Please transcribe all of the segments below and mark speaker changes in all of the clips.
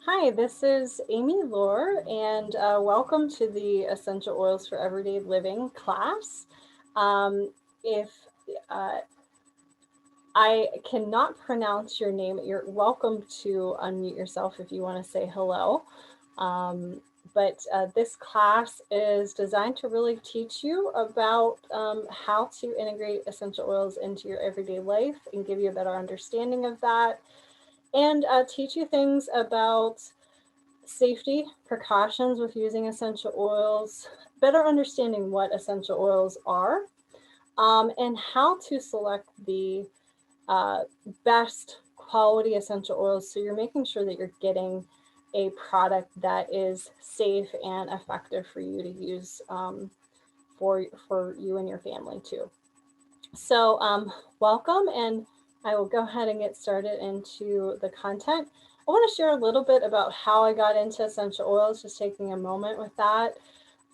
Speaker 1: Hi, this is Amy Lore, and welcome to the Essential Oils for Everyday Living class. If uh, I cannot pronounce your name, you're welcome to unmute yourself if you want to say hello. But this class is designed to really teach you about how to integrate essential oils into your everyday life and give you a better understanding of that, and teach you things about safety precautions with using essential oils, better understanding what essential oils are, and how to select the uh, best quality essential oils so you're making sure that you're getting a product that is safe and effective for you to use for you and your family too. So welcome, and I will go ahead and get started into the content. I want to share a little bit about how I got into essential oils, just taking a moment with that.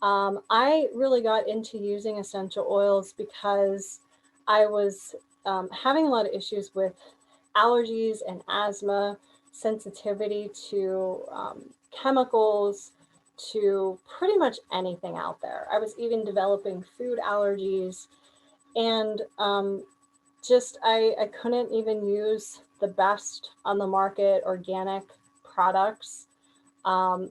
Speaker 1: I really got into using essential oils because I was having a lot of issues with allergies and asthma, sensitivity to chemicals, to pretty much anything out there. I was even developing food allergies, and just I couldn't even use the best on the market organic products.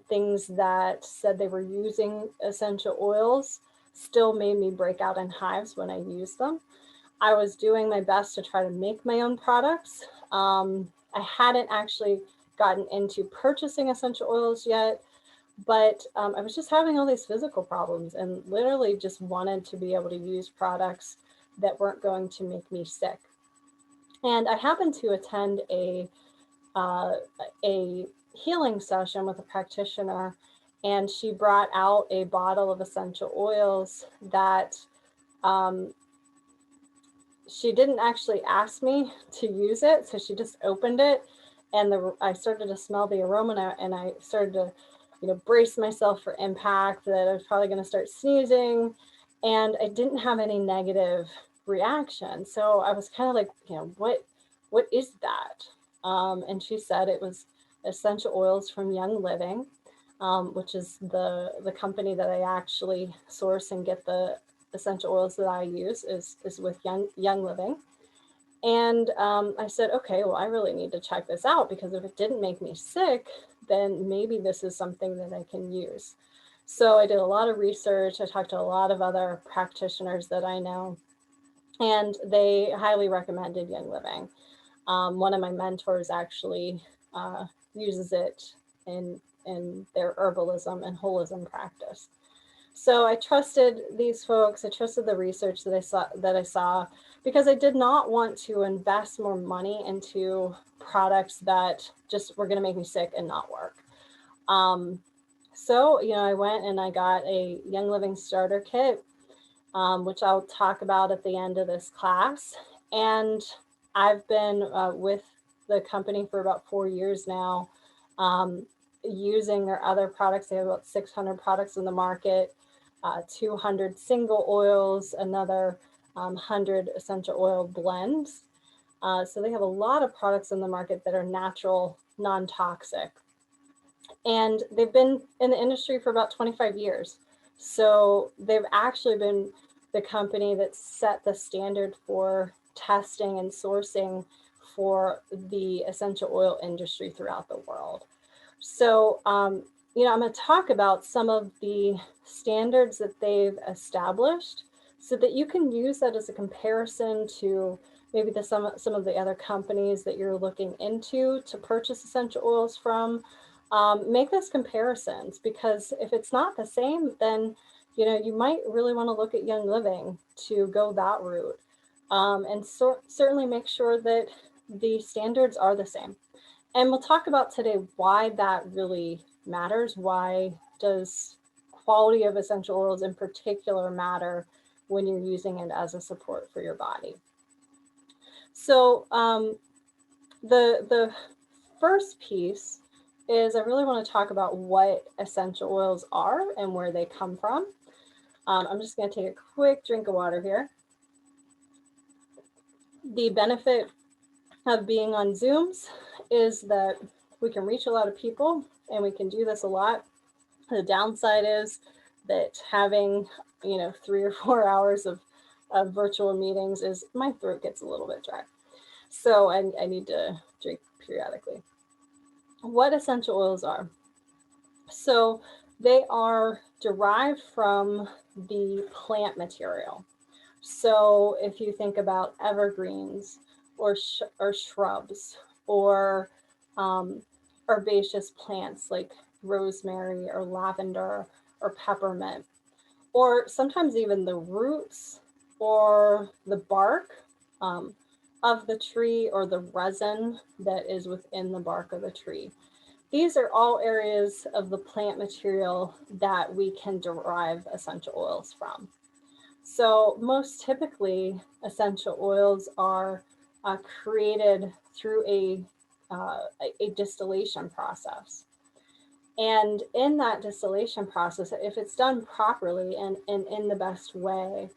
Speaker 1: Things that said they were using essential oils still made me break out in hives when I used them. I was doing my best to try to make my own products. I hadn't actually gotten into purchasing essential oils yet, but I was just having all these physical problems and literally just wanted to be able to use products that weren't going to make me sick. And I happened to attend uh, a healing session with a practitioner, and she brought out a bottle of essential oils that um, she didn't actually ask me to use it. So she just opened it, and I started to smell the aroma, and I started to, brace myself for impact that I was probably going to start sneezing, and I didn't have any negative reaction. So I was kind of like, what is that? And she said it was essential oils from Young Living, which is the company that I actually source and get the essential oils that I use is with Young Living. And I said, okay, well, I really need to check this out, because if it didn't make me sick, then maybe this is something that I can use. So I did a lot of research. I talked to a lot of other practitioners that I know, and they highly recommended Young Living. One of my mentors actually uses it in their herbalism and holism practice. So I trusted these folks. I trusted the research that I saw, because I did not want to invest more money into products that just were going to make me sick and not work. So I went and I got a Young Living starter kit, which I'll talk about at the end of this class. And I've been with the company for about 4 years now, using their other products. They have about 600 products in the market, 200 single oils, another 100 essential oil blends. So they have a lot of products in the market that are natural, non-toxic. And they've been in the industry for about 25 years. So they've actually been the company that set the standard for testing and sourcing for the essential oil industry throughout the world. So, I'm going to talk about some of the standards that they've established so that you can use that as a comparison to maybe some of the other companies that you're looking into to purchase essential oils from. Make those comparisons, because if it's not the same, then you might really want to look at Young Living to go that route, and certainly make sure that the standards are the same. And we'll talk about today why that really matters. Why does quality of essential oils in particular matter when you're using it as a support for your body? So the first piece is I really want to talk about what essential oils are and where they come from. I'm just going to take a quick drink of water here. The benefit of being on Zooms is that we can reach a lot of people and we can do this a lot. The downside is that having, 3 or 4 hours of virtual meetings is my throat gets a little bit dry. So I need to drink periodically. What essential oils are? So they are derived from the plant material. So if you think about evergreens or shrubs or herbaceous plants like rosemary or lavender or peppermint, or sometimes even the roots or the bark of the tree or the resin that is within the bark of the tree. These are all areas of the plant material that we can derive essential oils from. So most typically, essential oils are created through a distillation process. And in that distillation process, if it's done properly and in the best way,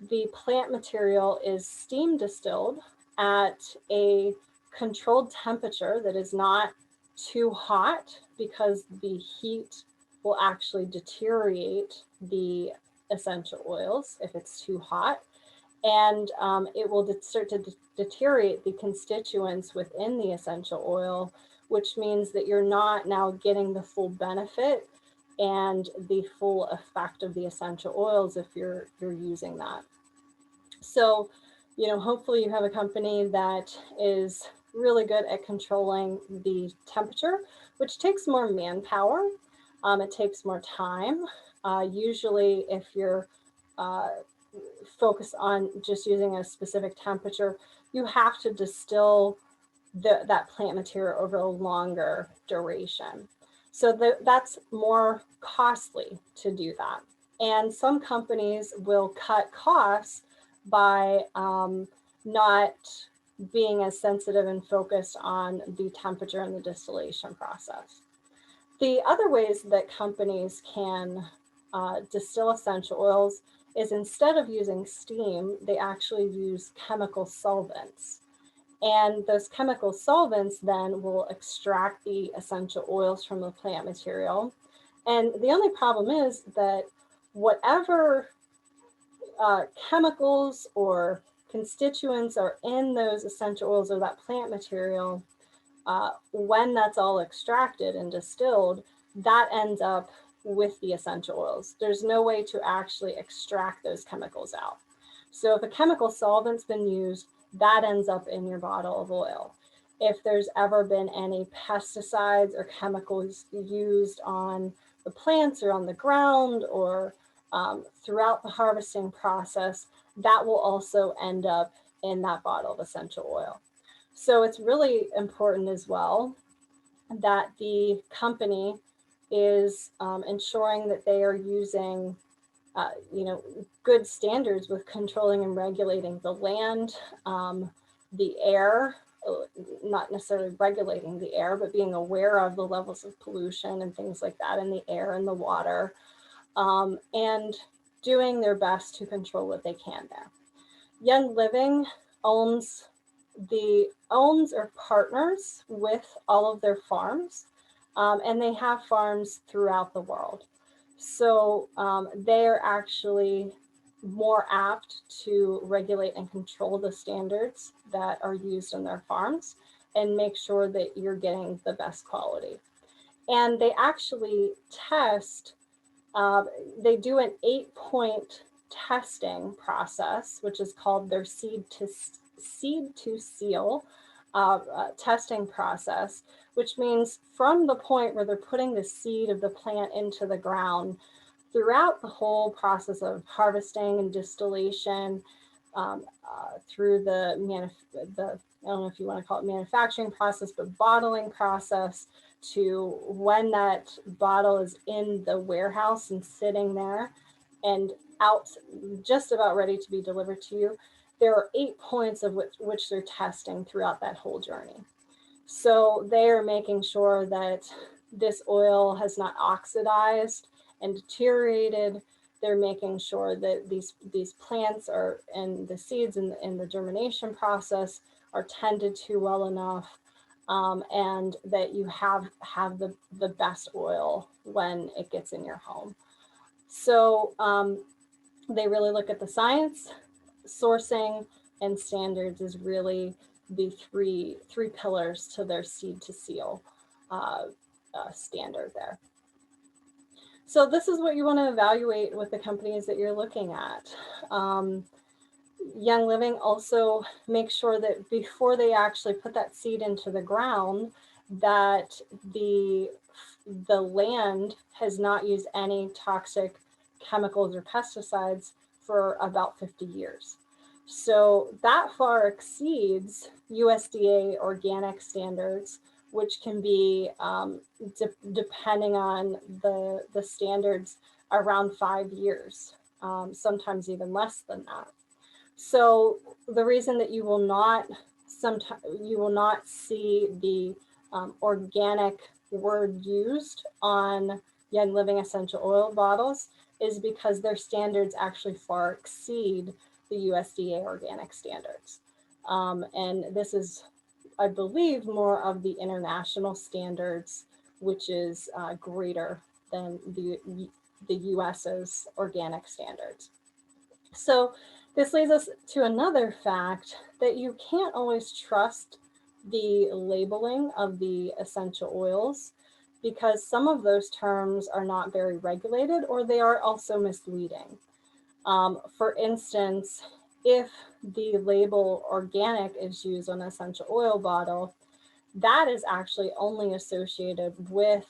Speaker 1: the plant material is steam distilled at a controlled temperature that is not too hot, because the heat will actually deteriorate the essential oils if it's too hot. And it will start to deteriorate the constituents within the essential oil, which means that you're not now getting the full benefit and the full effect of the essential oils if you're using that. So, hopefully you have a company that is really good at controlling the temperature, which takes more manpower. It takes more time. Usually if you're focused on just using a specific temperature, you have to distill that plant material over a longer duration. So that's more costly to do that. And some companies will cut costs by not being as sensitive and focused on the temperature and the distillation process. The other ways that companies can distill essential oils is, instead of using steam, they actually use chemical solvents. And those chemical solvents then will extract the essential oils from the plant material. And the only problem is that whatever chemicals or constituents are in those essential oils or that plant material, when that's all extracted and distilled, that ends up with the essential oils. There's no way to actually extract those chemicals out. So if a chemical solvent's been used, that ends up in your bottle of oil. If there's ever been any pesticides or chemicals used on the plants or on the ground or throughout the harvesting process, that will also end up in that bottle of essential oil. So it's really important as well that the company is ensuring that they are using good standards with controlling and regulating the land, the air, not necessarily regulating the air, but being aware of the levels of pollution and things like that in the air and the water, and doing their best to control what they can there. Young Living owns or partners with all of their farms, and they have farms throughout the world. So they're actually more apt to regulate and control the standards that are used in their farms and make sure that you're getting the best quality. And they actually test, they do an 8-point testing process, which is called their seed to seal testing process, which means from the point where they're putting the seed of the plant into the ground, throughout the whole process of harvesting and distillation, through the I don't know if you want to call it manufacturing process, but bottling process, to when that bottle is in the warehouse and sitting there and out, just about ready to be delivered to you, there are 8 points of which they're testing throughout that whole journey. So they are making sure that this oil has not oxidized and deteriorated. They're making sure that these plants are, and the seeds in the germination process are tended to well enough. and that you have the best oil when it gets in your home. So they really look at the science, sourcing, and standards is really the three pillars to their seed to seal standard there. So this is what you want to evaluate with the companies that you're looking at. Young Living also makes sure that before they actually put that seed into the ground, that the land has not used any toxic chemicals or pesticides for about 50 years. So that far exceeds USDA organic standards, which can be, depending on the standards, around 5 years, sometimes even less than that. So the reason that you will not see the organic word used on Young Living essential oil bottles is because their standards actually far exceed the USDA organic standards. And this is, I believe, more of the international standards, which is greater than the US's organic standards. So this leads us to another fact that you can't always trust the labeling of the essential oils because some of those terms are not very regulated or they are also misleading. For instance, if the label organic is used on an essential oil bottle, that is actually only associated with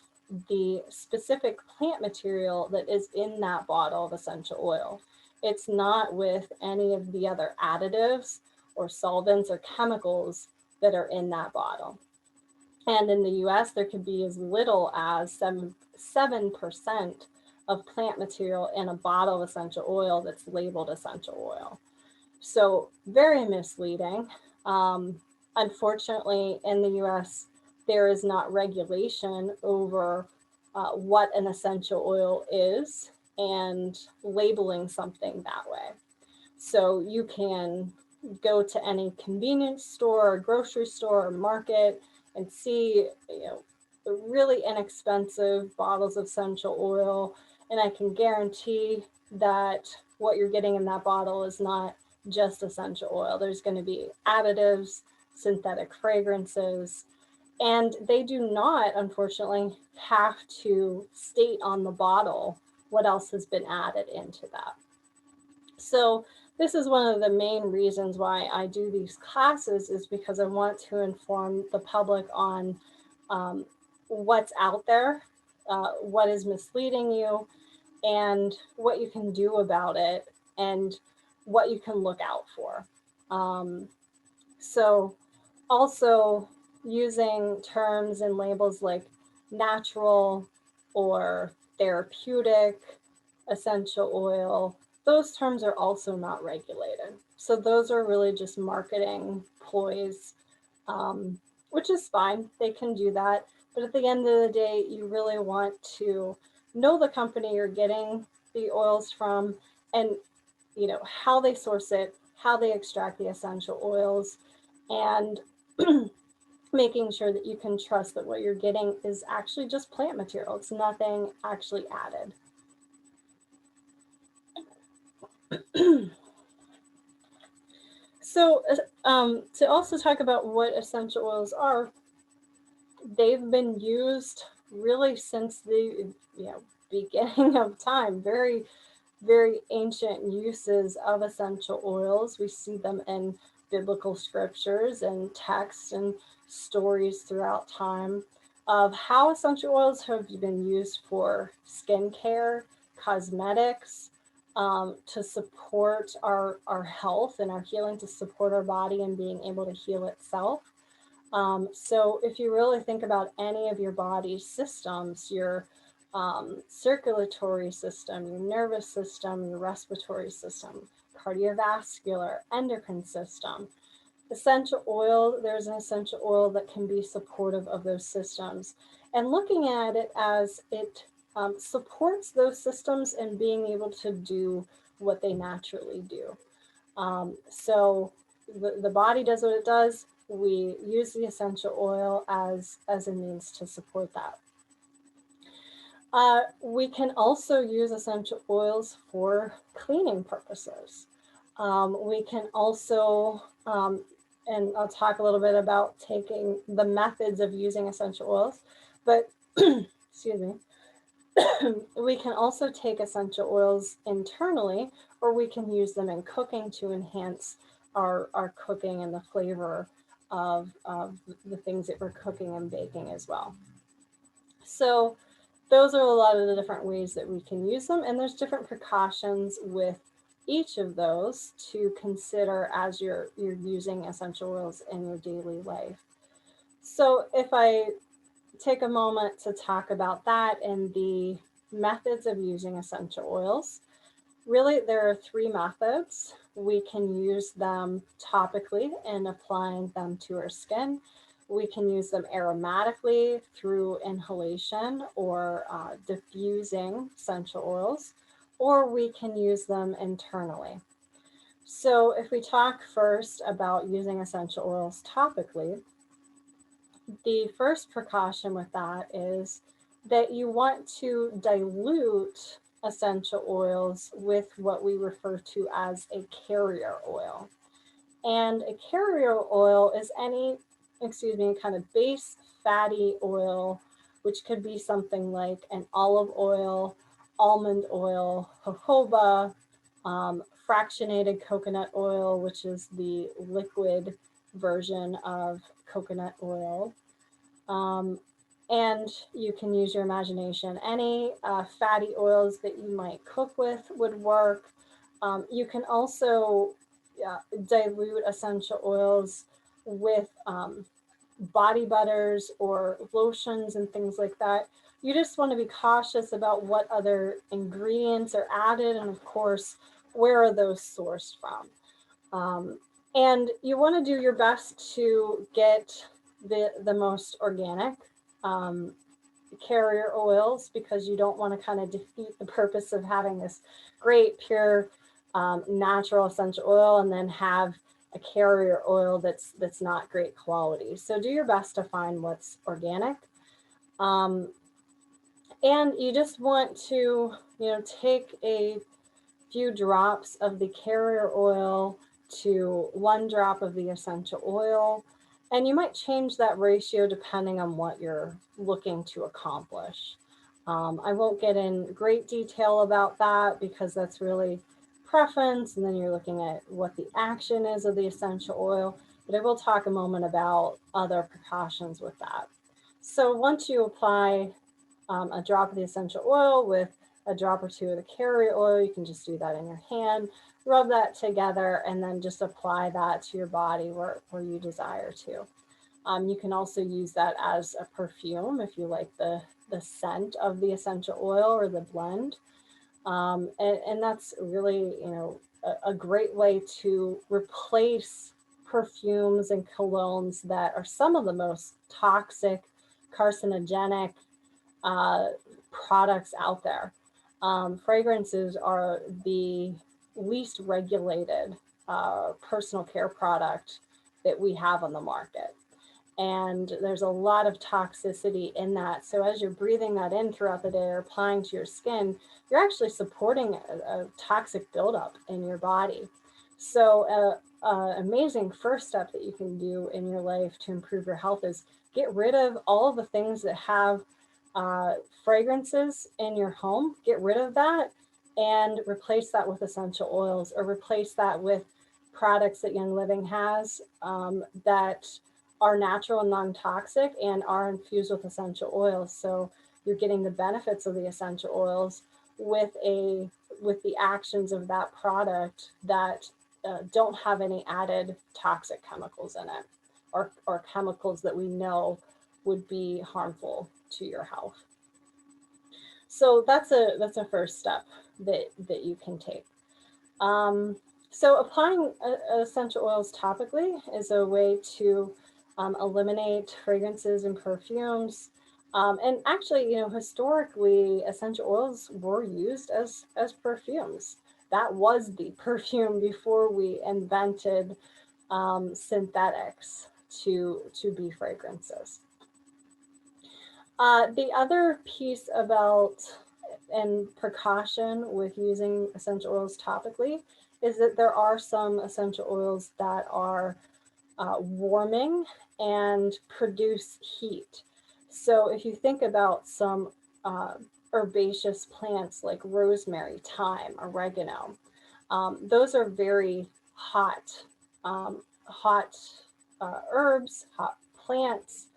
Speaker 1: the specific plant material that is in that bottle of essential oil. It's not with any of the other additives or solvents or chemicals that are in that bottle. And in the US, there could be as little as 7% of plant material in a bottle of essential oil that's labeled essential oil. So very misleading. Unfortunately, in the US, there is not regulation over what an essential oil is and labeling something that way. So you can go to any convenience store or grocery store or market and see, really inexpensive bottles of essential oil. And I can guarantee that what you're getting in that bottle is not just essential oil. There's going to be additives, synthetic fragrances, and they do not, unfortunately, have to state on the bottle what else has been added into that. So this is one of the main reasons why I do these classes, is because I want to inform the public on what's out there, what is misleading you, and what you can do about it, and what you can look out for. So also using terms and labels like natural or therapeutic, essential oil, those terms are also not regulated. So those are really just marketing ploys, which is fine. They can do that. But at the end of the day, you really want to know the company you're getting the oils from, and how they source it, how they extract the essential oils, and making sure that you can trust that what you're getting is actually just plant material. It's nothing actually added. So to also talk about what essential oils are, they've been used really since the beginning of time. Very, very ancient uses of essential oils. We see them in biblical scriptures and texts and stories throughout time of how essential oils have been used for skincare, cosmetics, to support our health and our healing, to support our body and being able to heal itself. So if you really think about any of your body's systems, your circulatory system, your nervous system, your respiratory system, cardiovascular, endocrine system, essential oil, there's an essential oil that can be supportive of those systems. And looking at it as it supports those systems and being able to do what they naturally do. So the body does what it does, we use the essential oil as a means to support that. We can also use essential oils for cleaning purposes. We can also, and I'll talk a little bit about taking the methods of using essential oils, but excuse me, we can also take essential oils internally, or we can use them in cooking to enhance our cooking and the flavor of the things that we're cooking and baking as well. So those are a lot of the different ways that we can use them, and there's different precautions with each of those to consider as you're using essential oils in your daily life. So if I take a moment to talk about that and the methods of using essential oils, really there are three methods. We can use them topically in applying them to our skin. We can use them aromatically through inhalation or diffusing essential oils, or we can use them internally. So if we talk first about using essential oils topically, the first precaution with that is that you want to dilute essential oils with what we refer to as a carrier oil. And a carrier oil is any, kind of base fatty oil, which could be something like an olive oil, almond oil, jojoba, fractionated coconut oil, which is the liquid version of coconut oil. And you can use your imagination. Any fatty oils that you might cook with would work. You can also dilute essential oils with body butters or lotions and things like that. You just want to be cautious about what other ingredients are added, and of course, where are those sourced from. And you want to do your best to get the most organic carrier oils, because you don't want to kind of defeat the purpose of having this great pure natural essential oil and then have a carrier oil that's not great quality. So do your best to find what's organic. And you just want to, take a few drops of the carrier oil to 1 drop of the essential oil. And you might change that ratio depending on what you're looking to accomplish. I won't get in great detail about that because that's really preference, and then you're looking at what the action is of the essential oil. But I will talk a moment about other precautions with that. So once you apply a drop of the essential oil with a drop or two of the carrier oil, you can just do that in your hand, rub that together, and then just apply that to your body where you desire to. You can also use that as a perfume if you like the scent of the essential oil or the blend. And that's really, a great way to replace perfumes and colognes that are some of the most toxic, carcinogenic products out there. Fragrances are the least regulated personal care product that we have on the market. And there's a lot of toxicity in that. So as you're breathing that in throughout the day or applying to your skin, you're actually supporting a toxic buildup in your body. So amazing first step that you can do in your life to improve your health is get rid of all of the things that have fragrances in your home. Get rid of that and replace that with essential oils, or replace that with products that Young Living has that are natural and non-toxic and are infused with essential oils. So you're getting the benefits of the essential oils with the actions of that product that don't have any added toxic chemicals in it, or chemicals that we know would be harmful to your health. So that's a first step that you can take. So applying essential oils topically is a way to eliminate fragrances and perfumes. And actually, historically, essential oils were used as perfumes. That was the perfume before we invented synthetics. to be fragrances. The other piece about and precaution with using essential oils topically is that there are some essential oils that are warming and produce heat. So if you think about some herbaceous plants like rosemary, thyme, oregano, those are very hot, hot herbs, hot plants.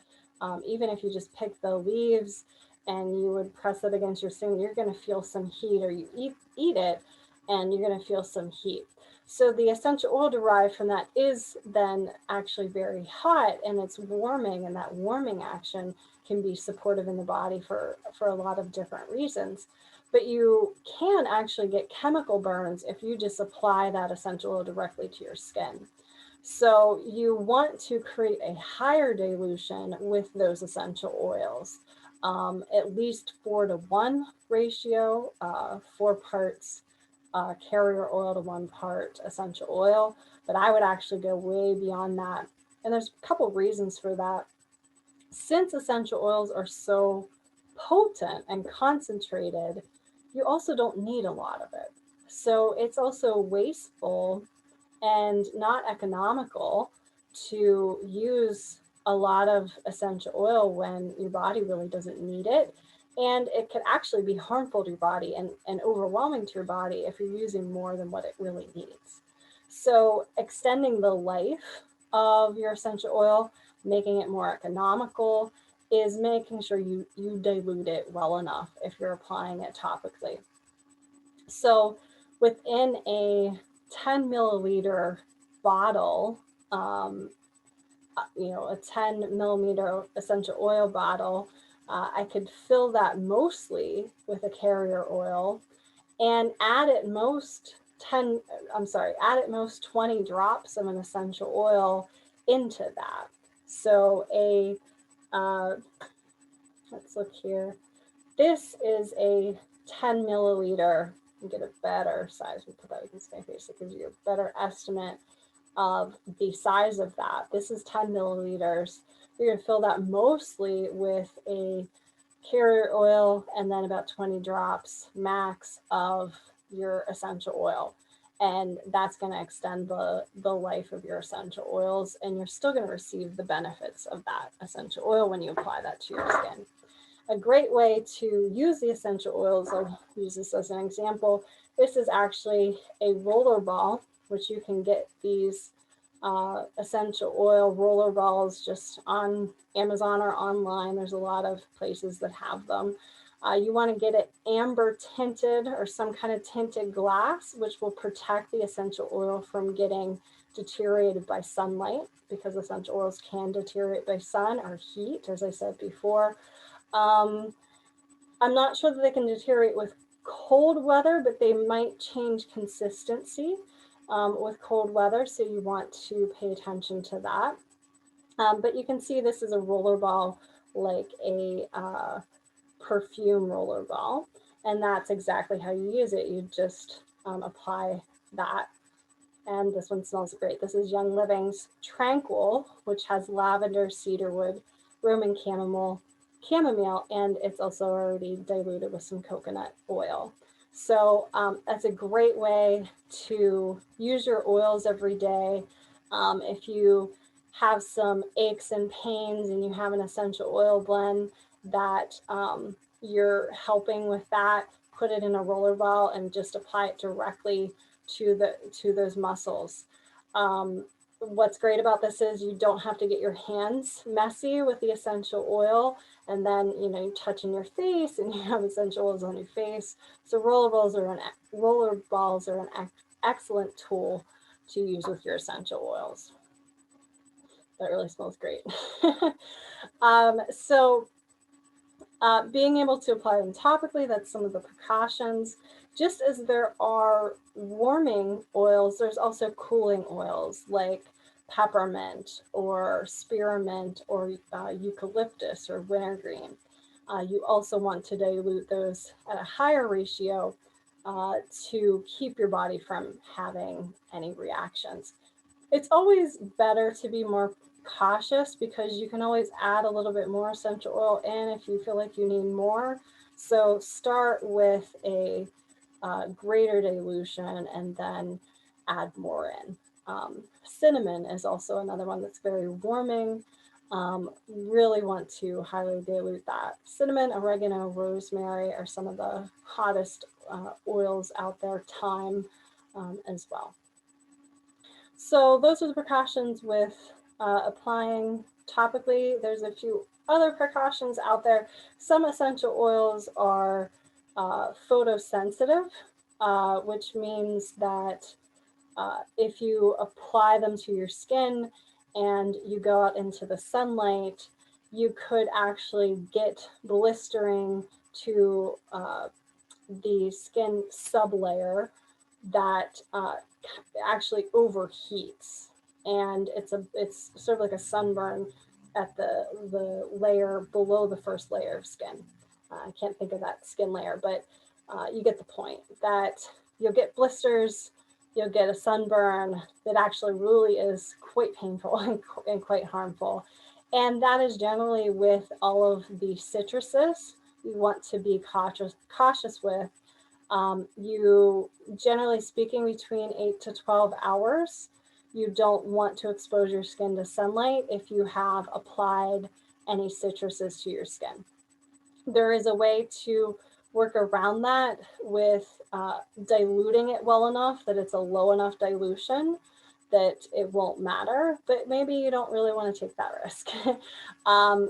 Speaker 1: Even if you just pick the leaves and you would press it against your skin, you're going to feel some heat, or you eat it and you're going to feel some heat. So the essential oil derived from that is then actually very hot, and it's warming, and that warming action can be supportive in the body for a lot of different reasons. But you can actually get chemical burns if you just apply that essential oil directly to your skin. So you want to create a higher dilution with those essential oils, at least 4-to-1 ratio, 4 parts carrier oil to 1 part essential oil. But I would actually go way beyond that. And there's a couple reasons for that. Since essential oils are so potent and concentrated, you also don't need a lot of it. So it's also wasteful and not economical to use a lot of essential oil when your body really doesn't need it. And it can actually be harmful to your body and overwhelming to your body if you're using more than what it really needs. So extending the life of your essential oil, making it more economical, is making sure you dilute it well enough if you're applying it topically. So within a 10 milliliter bottle, a 10 millimeter essential oil bottle, I could fill that mostly with a carrier oil and add at most 20 drops of an essential oil into that. So let's look here. This is a 10 milliliter. Get a better size. We'll put that against my face. It gives you a better estimate of the size of that. This is 10 milliliters. You're going to fill that mostly with a carrier oil and then about 20 drops max of your essential oil. And that's going to extend the life of your essential oils, and you're still going to receive the benefits of that essential oil when you apply that to your skin. A great way to use the essential oils, I'll use this as an example. This is actually a roller ball, which you can get these essential oil roller balls just on Amazon or online. There's a lot of places that have them. You want to get it amber tinted or some kind of tinted glass, which will protect the essential oil from getting deteriorated by sunlight, because essential oils can deteriorate by sun or heat, as I said before. I'm not sure that they can deteriorate with cold weather, but they might change consistency with cold weather, so you want to pay attention to that. But you can see this is a roller ball, like a perfume roller ball, and that's exactly how you use it. You just apply that, and this one smells great. This is Young Living's Tranquil, which has lavender, cedarwood, Roman chamomile, and it's also already diluted with some coconut oil. So that's a great way to use your oils every day. If you have some aches and pains and you have an essential oil blend that you're helping with that, put it in a roller ball and just apply it directly to those muscles. What's great about this is you don't have to get your hands messy with the essential oil, and then you're touching your face and you have essential oils on your face. So roller balls are an excellent tool to use with your essential oils. That really smells great. Being able to apply them topically, that's some of the precautions. Just as there are warming oils, there's also cooling oils like peppermint or spearmint or eucalyptus or wintergreen. You also want to dilute those at a higher ratio to keep your body from having any reactions. It's always better to be more cautious because you can always add a little bit more essential oil in if you feel like you need more. So start with a greater dilution and then add more in. Cinnamon is also another one that's very warming. Really want to highly dilute that. Cinnamon, oregano, rosemary are some of the hottest oils out there, thyme as well. So those are the precautions with applying topically. There's a few other precautions out there. Some essential oils are photosensitive, which means that if you apply them to your skin and you go out into the sunlight, you could actually get blistering to the skin sublayer that actually overheats, and it's sort of like a sunburn at the layer below the first layer of skin. I can't think of that skin layer, but you get the point that you'll get blisters, you'll get a sunburn that actually really is quite painful and quite harmful. And that is generally with all of the citruses you want to be cautious with. You, generally speaking, between 8 to 12 hours, you don't want to expose your skin to sunlight if you have applied any citruses to your skin. There is a way to work around that with diluting it well enough that it's a low enough dilution that it won't matter, but maybe you don't really want to take that risk.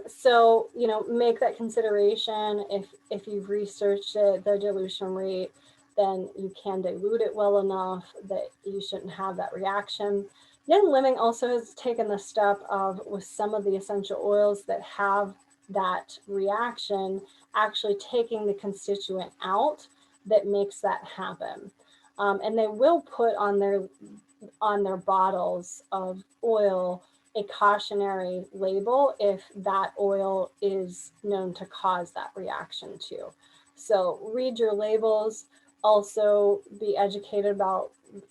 Speaker 1: So, you know, make that consideration. If you've researched it, the dilution rate, then you can dilute it well enough that you shouldn't have that reaction. Young Living also has taken the step of, with some of the essential oils that have that reaction, actually taking the constituent out that makes that happen. And they will put on their bottles of oil a cautionary label if that oil is known to cause that reaction too. So read your labels, also be educated about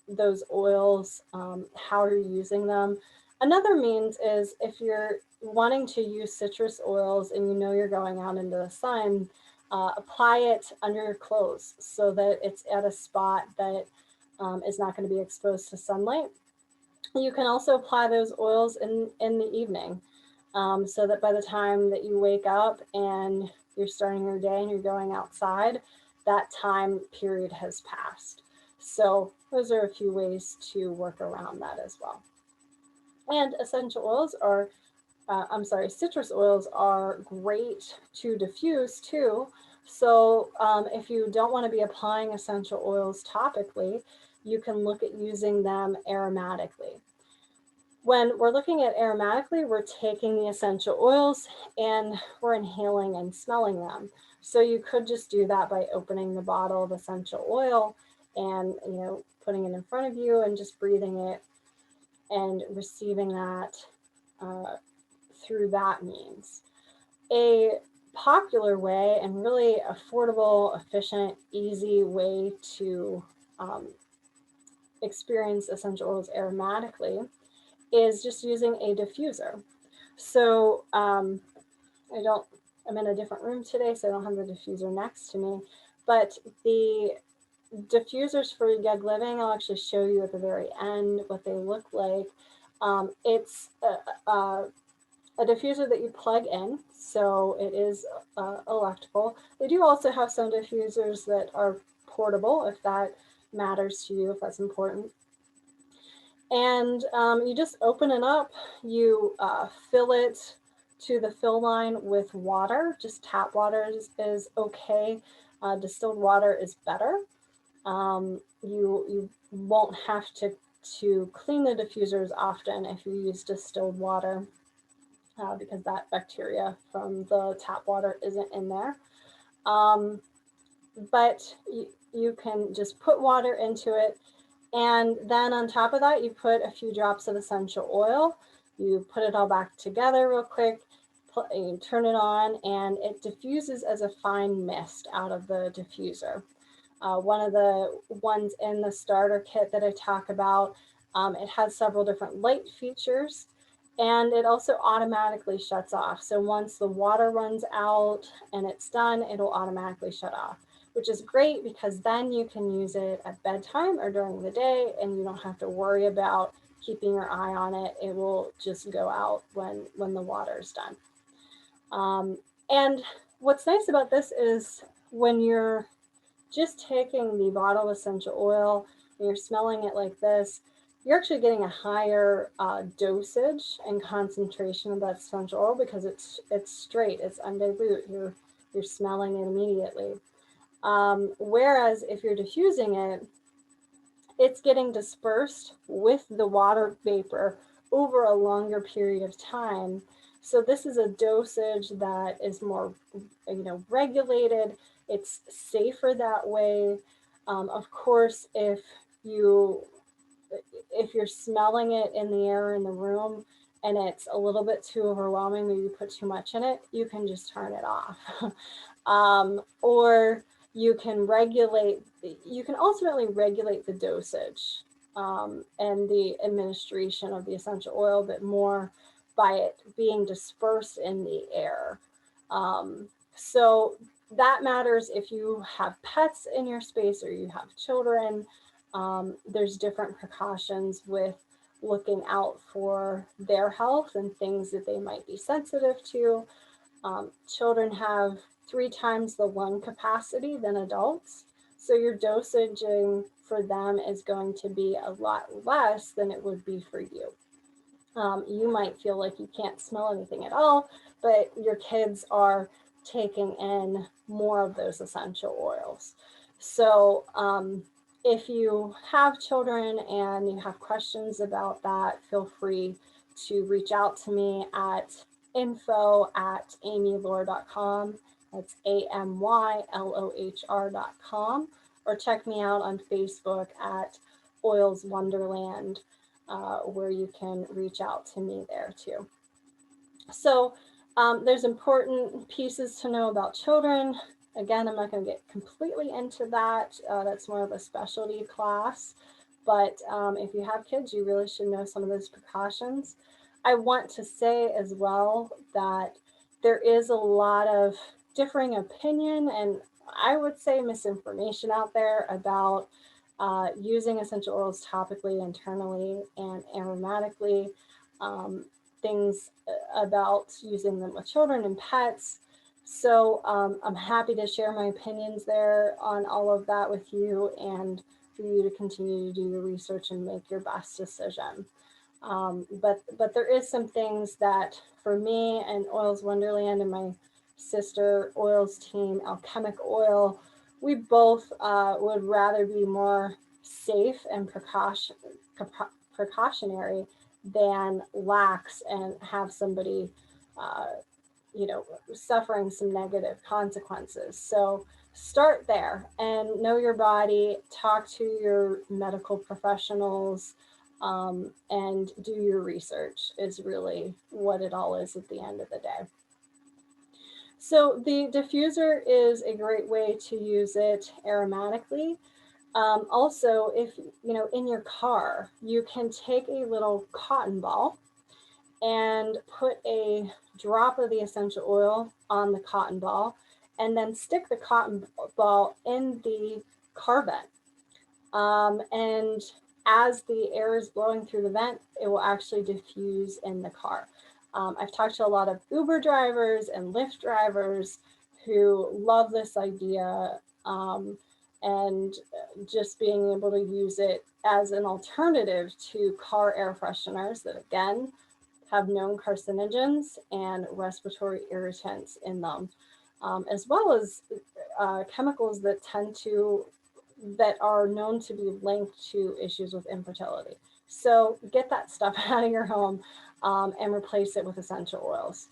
Speaker 1: those oils, how you're using them. Another means is if you're wanting to use citrus oils and you know you're going out into the sun, apply it under your clothes so that it's at a spot that is not going to be exposed to sunlight. You can also apply those oils in the evening, so that by the time that you wake up and you're starting your day and you're going outside, that time period has passed. So those are a few ways to work around that as well. And essential oils are, citrus oils are great to diffuse too. So if you don't want to be applying essential oils topically, you can look at using them aromatically. When we're looking at aromatically, we're taking the essential oils and we're inhaling and smelling them. So you could just do that by opening the bottle of essential oil and, you know, putting it in front of you and just breathing it and receiving that through that means. A popular way and really affordable, efficient, easy way to experience essential oils aromatically is just using a diffuser. So I'm in a different room today, so I don't have the diffuser next to me, but the diffusers for Young Living, I'll actually show you at the very end what they look like. It's a diffuser that you plug in, so it is electrical. They do also have some diffusers that are portable, if that matters to you, if that's important. And you just open it up, you fill it to the fill line with water. Just tap water is okay. Distilled water is better. You won't have to clean the diffusers often if you use distilled water, because that bacteria from the tap water isn't in there. But you can just put water into it, and then on top of that, you put a few drops of essential oil. You put it all back together real quick, you turn it on, and it diffuses as a fine mist out of the diffuser. One of the ones in the starter kit that I talk about, it has several different light features, And it also automatically shuts off. So once the water runs out and it's done, it'll automatically shut off, which is great because then you can use it at bedtime or during the day and you don't have to worry about keeping your eye on it. It will just go out when the water is done. And what's nice about this is when you're just taking the bottle of essential oil and you're smelling it like this, you're actually getting a higher dosage and concentration of that essential oil because it's straight, it's undilute. You're smelling it immediately. Whereas if you're diffusing it, it's getting dispersed with the water vapor over a longer period of time. So this is a dosage that is more, regulated. It's safer that way. Of course, if you're smelling it in the air in the room and it's a little bit too overwhelming, maybe you put too much in it, you can just turn it off. Or you can ultimately regulate the dosage and the administration of the essential oil, but more by it being dispersed in the air. So that matters if you have pets in your space or you have children. There's different precautions with looking out for their health and things that they might be sensitive to. Children have 3 times the lung capacity than adults. So your dosaging for them is going to be a lot less than it would be for you. You might feel like you can't smell anything at all, but your kids are taking in more of those essential oils. So if you have children and you have questions about that, feel free to reach out to me at info@amylohr.com. That's AMYLOHR.com. Or check me out on Facebook at Oils Wonderland, where you can reach out to me there too. So there's important pieces to know about children. Again, I'm not going to get completely into that. That's more of a specialty class. But if you have kids, you really should know some of those precautions. I want to say as well that there is a lot of differing opinion and I would say misinformation out there about using essential oils topically, internally, and aromatically. Things about using them with children and pets. So I'm happy to share my opinions there on all of that with you and for you to continue to do your research and make your best decision. But there is some things that for me and Oils Wonderland and my sister Oils team, Alchemic Oil, we both would rather be more safe and precautionary than lax and have somebody, suffering some negative consequences. So start there and know your body, talk to your medical professionals, and do your research is really what it all is at the end of the day. So the diffuser is a great way to use it aromatically. Also, if in your car, you can take a little cotton ball and put a drop of the essential oil on the cotton ball and then stick the cotton ball in the car vent. And as the air is blowing through the vent, it will actually diffuse in the car. I've talked to a lot of Uber drivers and Lyft drivers who love this idea, and just being able to use it as an alternative to car air fresheners that, again, have known carcinogens and respiratory irritants in them, as well as chemicals that are known to be linked to issues with infertility. So get that stuff out of your home and replace it with essential oils.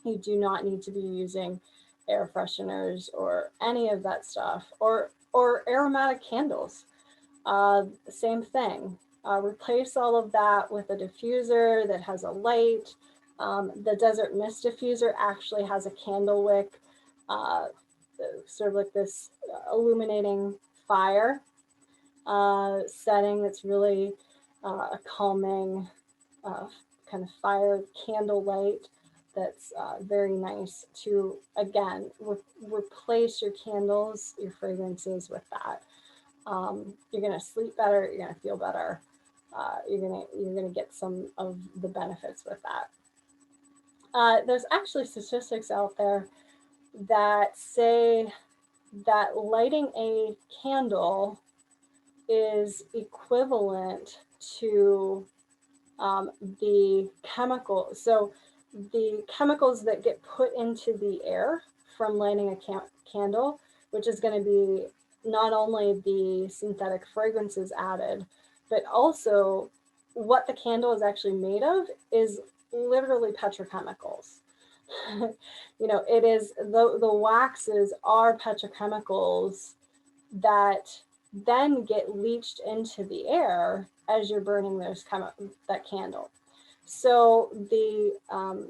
Speaker 1: You do not need to be using air fresheners or any of that stuff, or aromatic candles. Same thing. Replace all of that with a diffuser that has a light. The Desert Mist diffuser actually has a candle wick, sort of like this illuminating fire setting that's really a calming kind of fire candle light that's very nice to, again, replace your candles, your fragrances with that. You're going to sleep better. You're going to feel better. You're gonna get some of the benefits with that. There's actually statistics out there that say that lighting a candle is equivalent to the chemicals. So the chemicals that get put into the air from lighting a candle, which is going to be not only the synthetic fragrances added, but also what the candle is actually made of is literally petrochemicals. You know, it is the waxes are petrochemicals that then get leached into the air as you're burning that candle. So I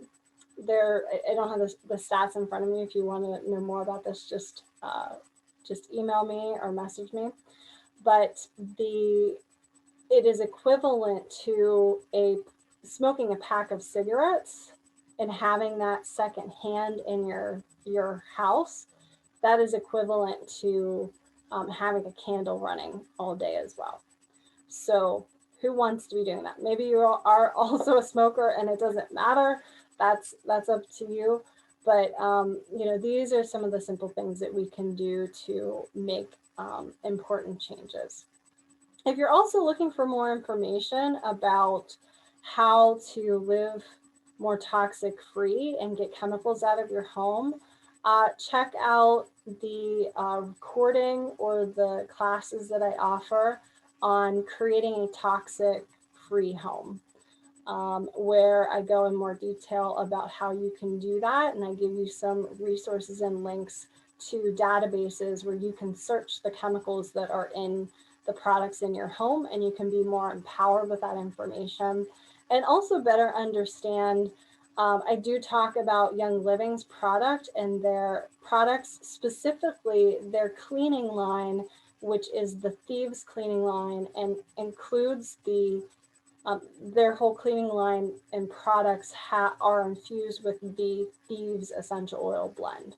Speaker 1: don't have the stats in front of me. If you want to know more about this, just email me or message me. But it is equivalent to smoking a pack of cigarettes and having that second hand in your house. That is equivalent to having a candle running all day as well. So who wants to be doing that? Maybe you are also a smoker and it doesn't matter. That's up to you. But you know, these are some of the simple things that we can do to make important changes. If you're also looking for more information about how to live more toxic free and get chemicals out of your home, check out the recording or the classes that I offer on creating a toxic free home, where I go in more detail about how you can do that. And I give you some resources and links to databases where you can search the chemicals that are in the products in your home, and you can be more empowered with that information and also better understand. I do talk about Young Living's product and their products, specifically their cleaning line, which is the Thieves cleaning line, and includes their whole cleaning line and products are infused with the Thieves essential oil blend.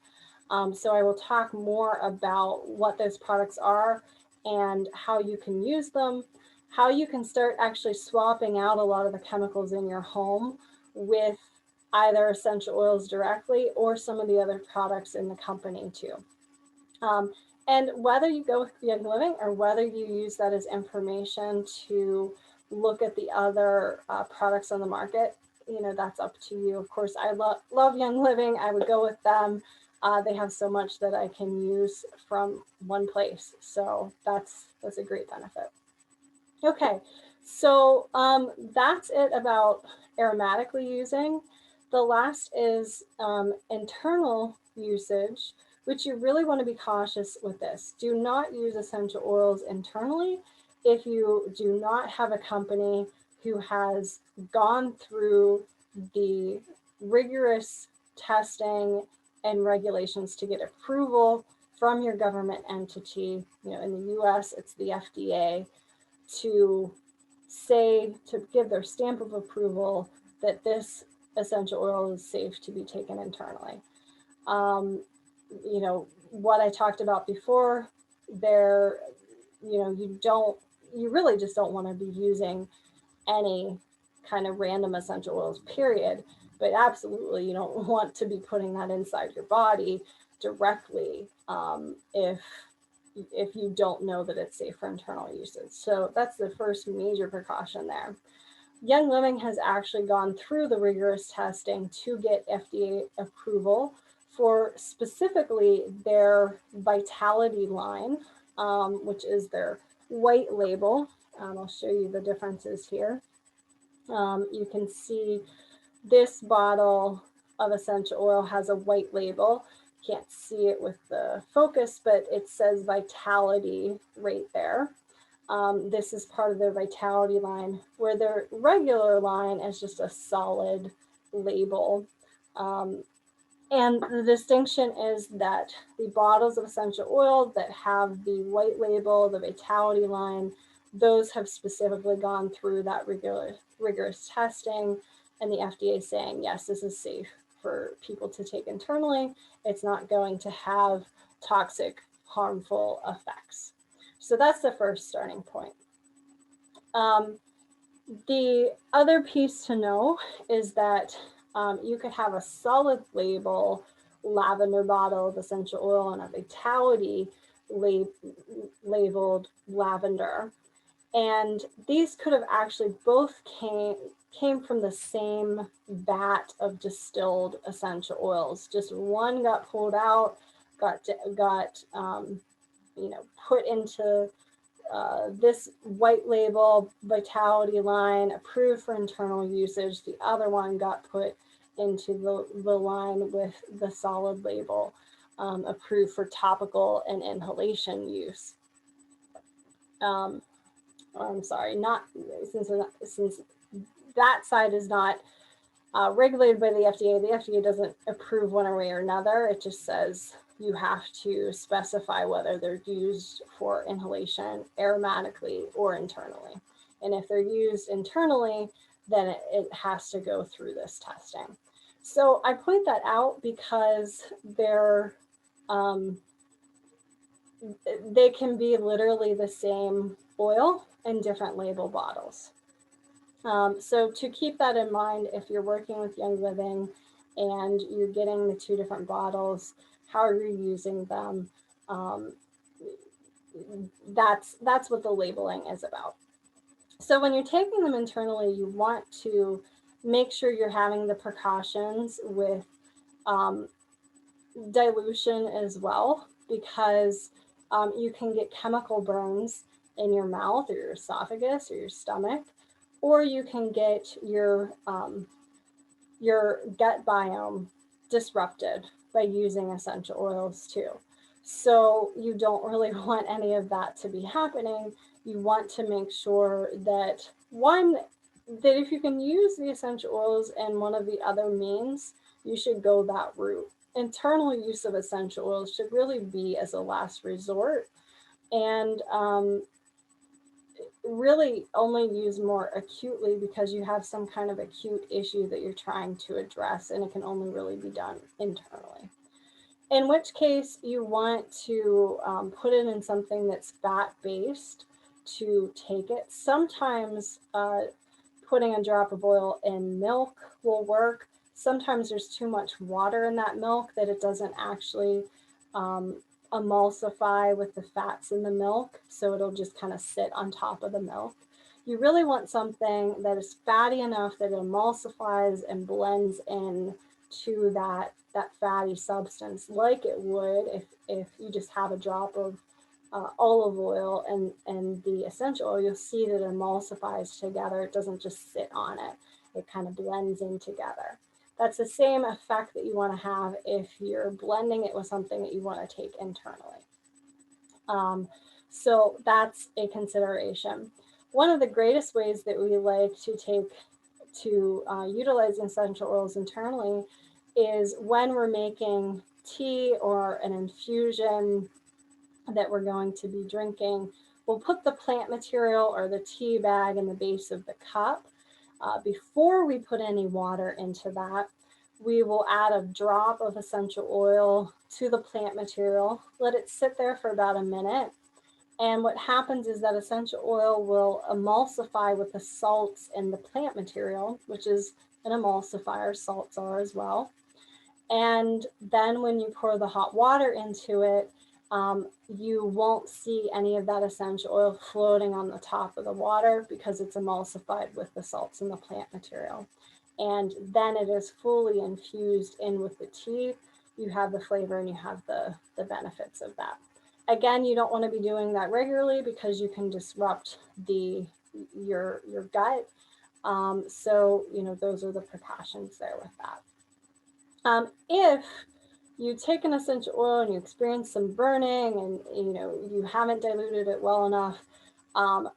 Speaker 1: So I will talk more about what those products are and how you can use them, how you can start actually swapping out a lot of the chemicals in your home with either essential oils directly or some of the other products in the company too. And whether you go with Young Living or whether you use that as information to look at the other products on the market, you know, that's up to you. Of course, I love Young Living. I would go with them. They have so much that I can use from one place. So that's a great benefit. Okay, so that's it about aromatically using. The last is internal usage, which you really want to be cautious with this. Do not use essential oils internally if you do not have a company who has gone through the rigorous testing and regulations to get approval from your government entity. You know, in the US, it's the FDA, to give their stamp of approval that this essential oil is safe to be taken internally. You know, what I talked about before, you know, you really just don't want to be using any kind of random essential oils, period. But absolutely, you don't want to be putting that inside your body directly if you don't know that it's safe for internal usage. So that's the first major precaution there. Young Living has actually gone through the rigorous testing to get FDA approval for specifically their Vitality line, which is their white label. I'll show you the differences here. You can see this bottle of essential oil has a white label. Can't see it with the focus, but it says Vitality right there. This is part of their Vitality line, where their regular line is just a solid label. And the distinction is that the bottles of essential oil that have the white label, the Vitality line, those have specifically gone through that rigorous testing and the FDA saying, yes, this is safe for people to take internally. It's not going to have toxic, harmful effects. So that's the first starting point. The other piece to know is that you could have a solid label lavender bottle of essential oil and a vitality labeled lavender. And these could have actually both came from the same vat of distilled essential oils. Just one got pulled out, got put into this white label vitality line approved for internal usage. The other one got put into the line with the solid label approved for topical and inhalation use. I'm sorry, not since that side is not regulated by the FDA. The FDA doesn't approve one way or another. It just says you have to specify whether they're used for inhalation aromatically or internally. And if they're used internally, then it has to go through this testing. So I point that out because they can be literally the same oil in different label bottles. So to keep that in mind, if you're working with Young Living and you're getting the two different bottles, how are you using them? That's what the labeling is about. So when you're taking them internally, you want to make sure you're having the precautions with dilution as well, because you can get chemical burns in your mouth or your esophagus or your stomach, or you can get your gut biome disrupted by using essential oils too. So you don't really want any of that to be happening. You want to make sure that that if you can use the essential oils in one of the other means, you should go that route. Internal use of essential oils should really be as a last resort, and really only use more acutely because you have some kind of acute issue that you're trying to address, and it can only really be done internally. In which case you want to put it in something that's fat-based to take it. Sometimes putting a drop of oil in milk will work. Sometimes there's too much water in that milk that it doesn't actually emulsify with the fats in the milk, so it'll just kind of sit on top of the milk. You really want something that is fatty enough that it emulsifies and blends in to that fatty substance, like it would if you just have a drop of olive oil and the essential oil. You'll see that it emulsifies together. It doesn't just sit on it. It kind of blends in together. That's the same effect that you want to have if you're blending it with something that you want to take internally. So that's a consideration. One of the greatest ways that we like to utilize essential oils internally is when we're making tea or an infusion that we're going to be drinking. We'll put the plant material or the tea bag in the base of the cup. Before we put any water into that, we will add a drop of essential oil to the plant material, let it sit there for about a minute. And what happens is that essential oil will emulsify with the salts in the plant material, which is an emulsifier, salts are as well. And then when you pour the hot water into it, you won't see any of that essential oil floating on the top of the water because it's emulsified with the salts in the plant material. And then it is fully infused in with the tea. You have the flavor and you have the benefits of that. Again, you don't want to be doing that regularly because you can disrupt your gut. So, those are the precautions there with that. If you take an essential oil and you experience some burning and you haven't diluted it well enough,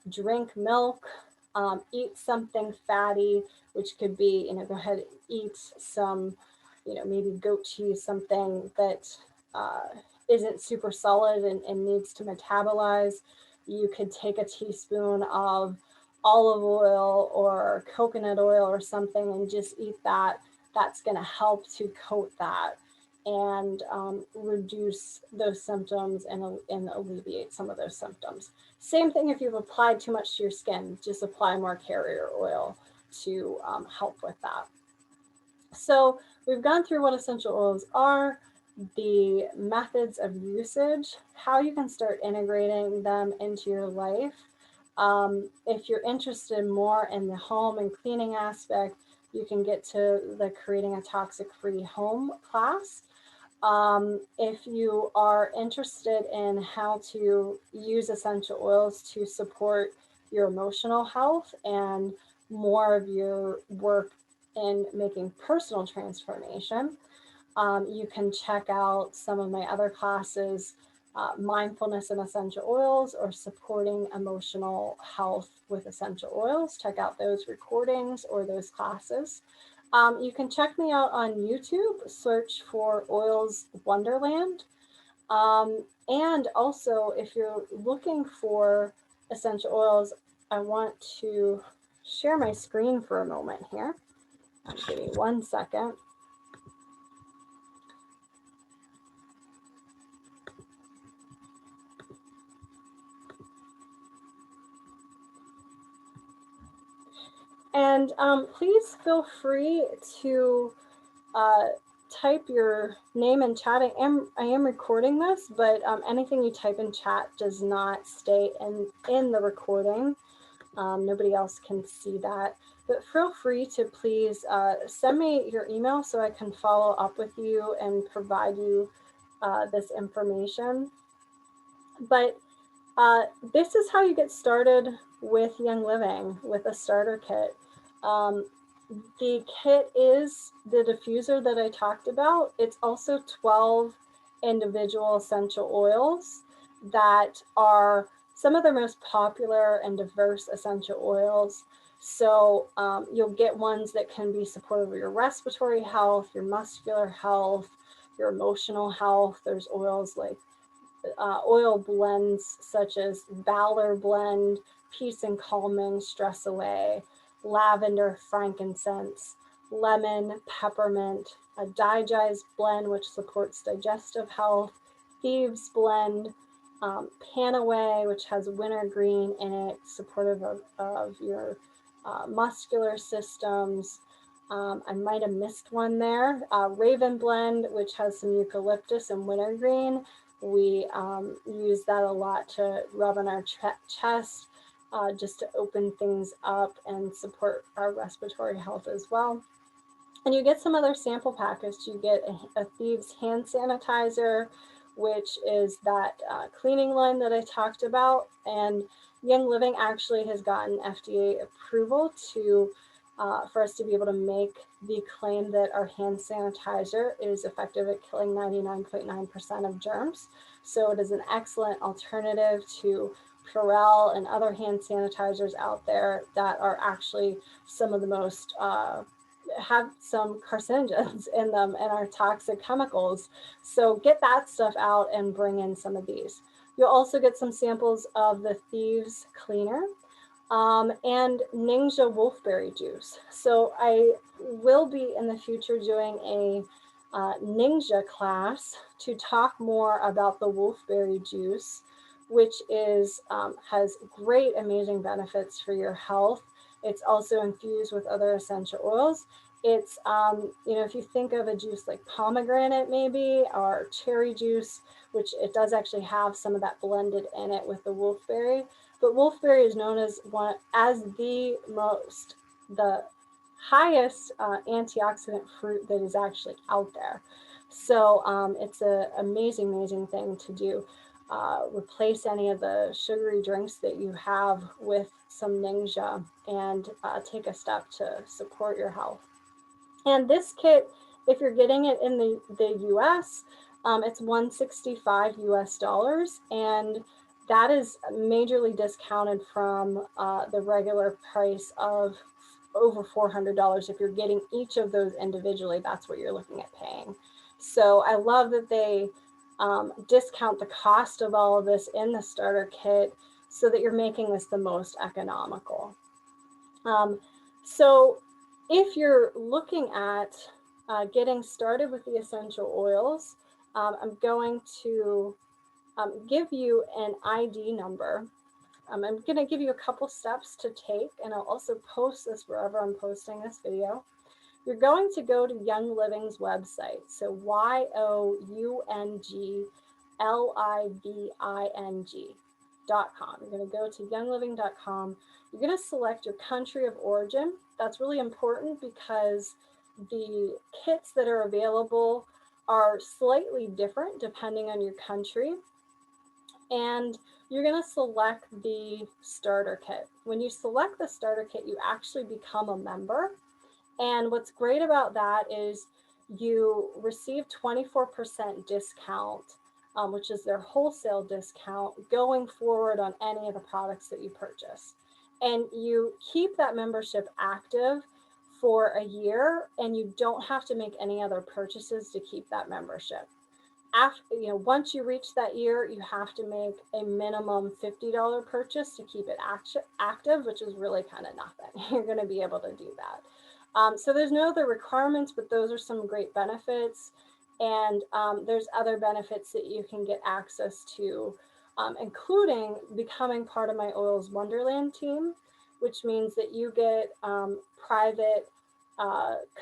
Speaker 1: drink milk, eat something fatty, which could be, go ahead and eat some, maybe goat cheese, something that isn't super solid and needs to metabolize. You could take a teaspoon of olive oil or coconut oil or something and just eat that, that's going to help to coat that and reduce those symptoms and alleviate some of those symptoms. Same thing if you've applied too much to your skin, just apply more carrier oil to help with that. So we've gone through what essential oils are, the methods of usage, how you can start integrating them into your life. If you're interested more in the home and cleaning aspect, you can get to the Creating a Toxic-Free Home class. If you are interested in how to use essential oils to support your emotional health and more of your work in making personal transformation, you can check out some of my other classes, mindfulness and essential oils, or supporting emotional health with essential oils. Check out those recordings or those classes. You can check me out on YouTube, search for Oils Wonderland. And also, if you're looking for essential oils, I want to share my screen for a moment here. Give me 1 second. And please feel free to type your name in chat. I am recording this, but anything you type in chat does not stay in the recording. Nobody else can see that. But feel free to please send me your email so I can follow up with you and provide you this information. But this is how you get started with Young Living, with a starter kit. The kit is the diffuser that I talked about. It's also 12 individual essential oils that are some of the most popular and diverse essential oils. So you'll get ones that can be supportive of your respiratory health, your muscular health, your emotional health. There's oils like oil blends such as Valor Blend, Peace and Calming, Stress Away, lavender, frankincense, lemon, peppermint, a digest blend which supports digestive health, Thieves Blend, Panaway, which has wintergreen in it, supportive of your muscular systems. I might have missed one there. Raven Blend, which has some eucalyptus and wintergreen. We use that a lot to rub on our chest, just to open things up and support our respiratory health as well. And you get some other sample packets. You get a Thieves hand sanitizer, which is that cleaning line that I talked about. And Young Living actually has gotten FDA approval to for us to be able to make the claim that our hand sanitizer is effective at killing 99.9% of germs. So it is an excellent alternative to Purell and other hand sanitizers out there that are actually some of the most have some carcinogens in them and are toxic chemicals. So get that stuff out and bring in some of these. You'll also get some samples of the Thieves Cleaner and Ninja Wolfberry Juice. So I will be in the future doing a Ninja class to talk more about the wolfberry juice, which is has great, amazing benefits for your health. It's also infused with other essential oils. It's, you know, if you think of a juice like pomegranate maybe, or cherry juice, which it does actually have some of that blended in it with the wolfberry. But wolfberry is known as the highest antioxidant fruit that is actually out there. So it's an amazing, amazing thing to do. Replace any of the sugary drinks that you have with some Ninja and take a step to support your health. And this kit, if you're getting it in the US, it's $165 US, and that is majorly discounted from the regular price of over $400. If you're getting each of those individually, that's what you're looking at paying. So I love that they discount the cost of all of this in the starter kit so that you're making this the most economical. So if you're looking at getting started with the essential oils, I'm going to give you an ID number. I'm going to give you a couple steps to take, and I'll also post this wherever I'm posting this video. You're going to go to Young Living's website. So youngliving.com. You're going to go to youngliving.com. You're going to select your country of origin. That's really important because the kits that are available are slightly different depending on your country. And you're going to select the starter kit. When you select the starter kit, you actually become a member. And what's great about that is you receive 24% discount, which is their wholesale discount, going forward on any of the products that you purchase. And you keep that membership active for a year, and you don't have to make any other purchases to keep that membership. After, once you reach that year, you have to make a minimum $50 purchase to keep it active, which is really kind of nothing. You're going to be able to do that. So there's no other requirements, but those are some great benefits. And there's other benefits that you can get access to, including becoming part of my Oils Wonderland team, which means that you get private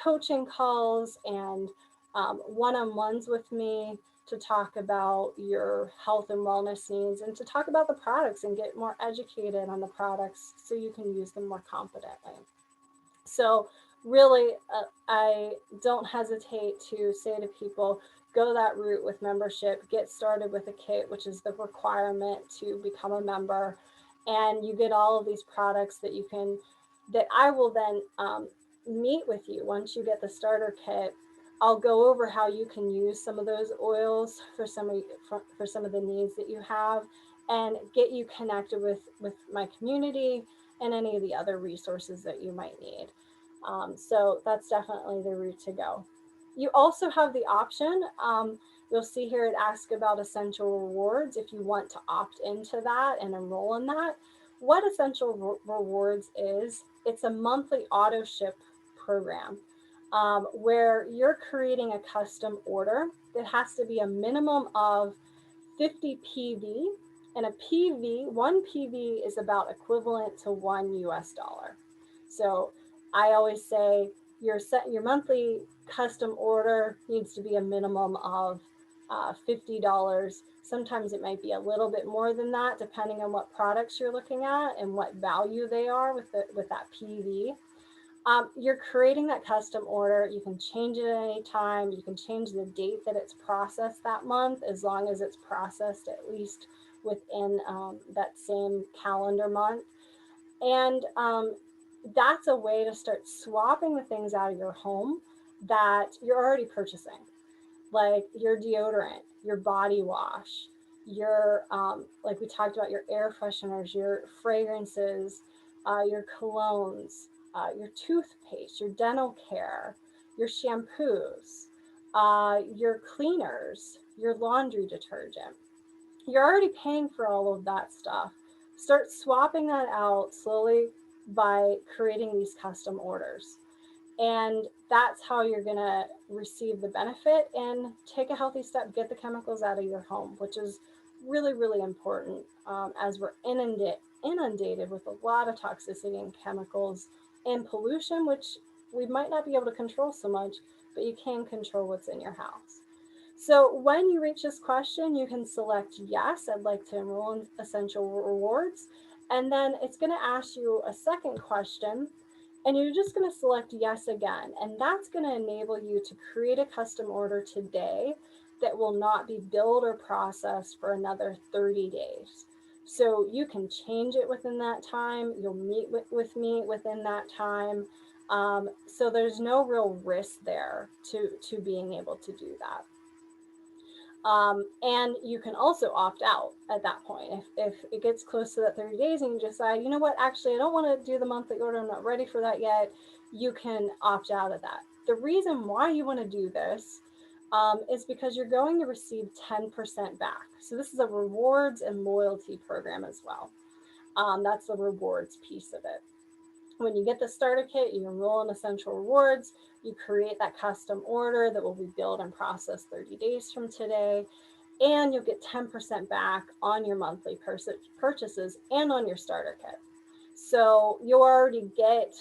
Speaker 1: coaching calls and one-on-ones with me to talk about your health and wellness needs and to talk about the products and get more educated on the products so you can use them more confidently. So really, I don't hesitate to say to people, go that route with membership, get started with a kit, which is the requirement to become a member. And you get all of these products that I will then meet with you once you get the starter kit. I'll go over how you can use some of those oils for some of the needs that you have, and get you connected with my community and any of the other resources that you might need. So that's definitely the route to go. You also have the option, you'll see here it asks about essential rewards if you want to opt into that and enroll in that. What essential rewards is, it's a monthly auto ship program where you're creating a custom order that has to be a minimum of 50 PV, and one PV is about equivalent to $1 US. So I always say your monthly custom order needs to be a minimum of $50. Sometimes it might be a little bit more than that, depending on what products you're looking at and what value they are with that PV. You're creating that custom order. You can change it at any time. You can change the date that it's processed that month, as long as it's processed at least within that same calendar month. And that's a way to start swapping the things out of your home that you're already purchasing, like your deodorant, your body wash, your, like we talked about, your air fresheners, your fragrances, your colognes, your toothpaste, your dental care, your shampoos, your cleaners, your laundry detergent. You're already paying for all of that stuff. Start swapping that out slowly by creating these custom orders. And that's how you're going to receive the benefit and take a healthy step, get the chemicals out of your home, which is really, really important as we're inundated with a lot of toxicity and chemicals and pollution, which we might not be able to control so much, but you can control what's in your house. So when you reach this question, you can select yes, I'd like to enroll in essential rewards. And then it's going to ask you a second question, and you're just going to select yes again. And that's going to enable you to create a custom order today that will not be billed or processed for another 30 days. So you can change it within that time. You'll meet with me within that time. So there's no real risk there to being able to do that. And you can also opt out at that point. If it gets close to that 30 days and you decide, you know what, actually, I don't want to do the monthly order, I'm not ready for that yet, you can opt out of that. The reason why you want to do this is because you're going to receive 10% back. So this is a rewards and loyalty program as well. That's the rewards piece of it. When you get the starter kit, you enroll in Essential Rewards, you create that custom order that will be billed and processed 30 days from today, and you'll get 10% back on your monthly purchases and on your starter kit. So you already get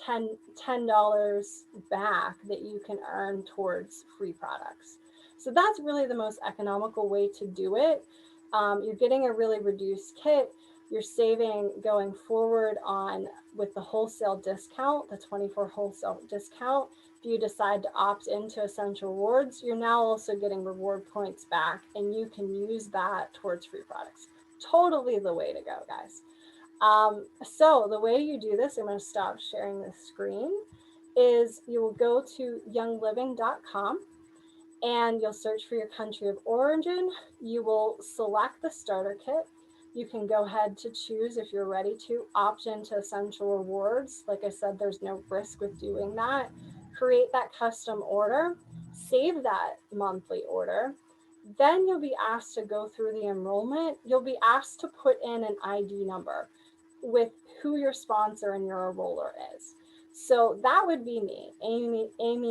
Speaker 1: $10 back that you can earn towards free products. So that's really the most economical way to do it. You're getting a really reduced kit. You're saving going forward on with the wholesale discount, the 24 wholesale discount. If you decide to opt into Essential Rewards, you're now also getting reward points back, and you can use that towards free products. Totally the way to go, guys. So the way you do this, I'm going to stop sharing the screen, is you will go to youngliving.com and you'll search for your country of origin. You will select the starter kit. You can go ahead to choose if you're ready to opt into Essential Rewards. Like I said, there's no risk with doing that. Create that custom order, save that monthly order. Then you'll be asked to go through the enrollment. You'll be asked to put in an ID number with who your sponsor and your enroller is. So that would be me, Amy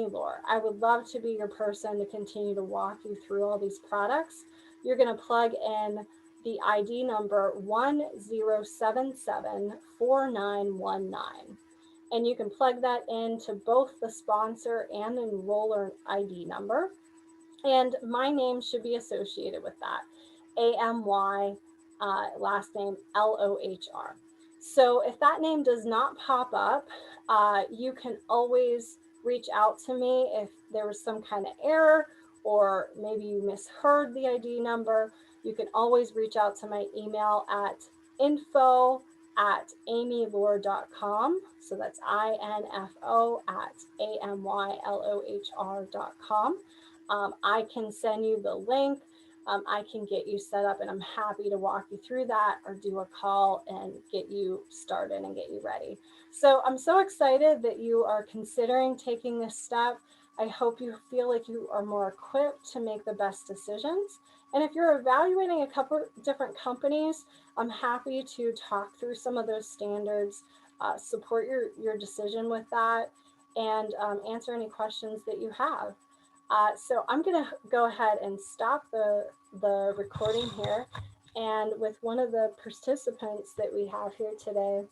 Speaker 1: Lore. I would love to be your person to continue to walk you through all these products. You're going to plug in the ID number 10774919. And you can plug that into both the sponsor and enroller ID number. And my name should be associated with that. AMY, last name LOHR. So if that name does not pop up, you can always reach out to me if there was some kind of error, or maybe you misheard the ID number. You can always reach out to my email at info@amylore.com. So that's info@amylor.com. I can send you the link. I can get you set up, and I'm happy to walk you through that or do a call and get you started and get you ready. So I'm so excited that you are considering taking this step. I hope you feel like you are more equipped to make the best decisions. And if you're evaluating a couple different companies, I'm happy to talk through some of those standards, support your decision with that, and answer any questions that you have. So I'm going to go ahead and stop the recording here. And with one of the participants that we have here today,